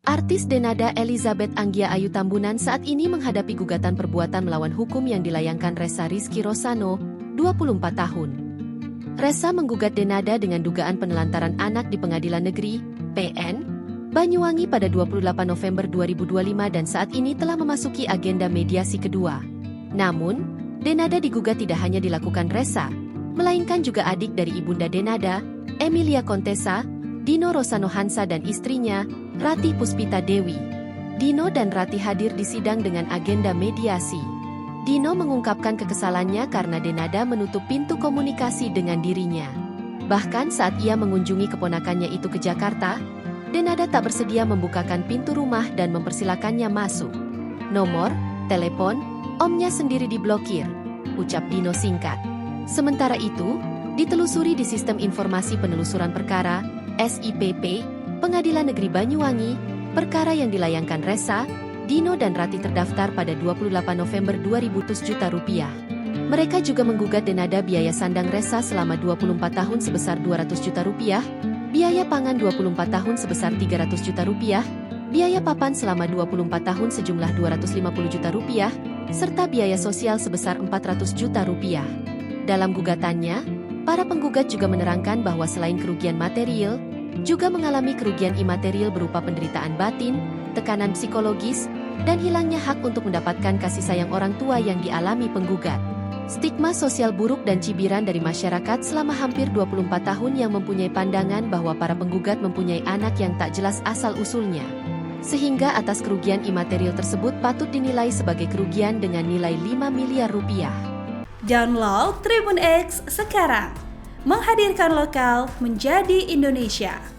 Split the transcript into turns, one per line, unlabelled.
Artis Denada Elizabeth Anggia Ayu Tambunan saat ini menghadapi gugatan perbuatan melawan hukum yang dilayangkan Ressa Rizky Rosano, 24 tahun. Ressa menggugat Denada dengan dugaan penelantaran anak di Pengadilan Negeri, PN, Banyuwangi pada 28 November 2025 dan saat ini telah memasuki agenda mediasi kedua. Namun, Denada digugat tidak hanya dilakukan Ressa, melainkan juga adik dari ibunda Denada, Emilia Contessa, Dino Rosano Hansa dan istrinya, Rati Puspita Dewi. Dino dan Rati hadir di sidang dengan agenda mediasi. Dino mengungkapkan kekesalannya karena Denada menutup pintu komunikasi dengan dirinya. Bahkan saat ia mengunjungi keponakannya itu ke Jakarta, Denada tak bersedia membukakan pintu rumah dan mempersilakannya masuk. Nomor, telepon, omnya sendiri diblokir, ucap Dino singkat. Sementara itu, ditelusuri di Sistem Informasi Penelusuran Perkara, SIPP, Pengadilan Negeri Banyuwangi, perkara yang dilayangkan Ressa, Dino dan Rati terdaftar pada 28 November 2000 juta rupiah. Mereka juga menggugat Denada biaya sandang Ressa selama 24 tahun sebesar 200 juta rupiah, biaya pangan 24 tahun sebesar 300 juta rupiah, biaya papan selama 24 tahun sejumlah 250 juta rupiah, serta biaya sosial sebesar 400 juta rupiah. Dalam gugatannya, para penggugat juga menerangkan bahwa selain kerugian material, juga mengalami kerugian imaterial berupa penderitaan batin, tekanan psikologis, dan hilangnya hak untuk mendapatkan kasih sayang orang tua yang dialami penggugat. Stigma sosial buruk dan cibiran dari masyarakat selama hampir 24 tahun yang mempunyai pandangan bahwa para penggugat mempunyai anak yang tak jelas asal-usulnya. Sehingga atas kerugian imaterial tersebut patut dinilai sebagai kerugian dengan nilai 5 miliar rupiah.
Download Tribun X sekarang, menghadirkan lokal menjadi Indonesia.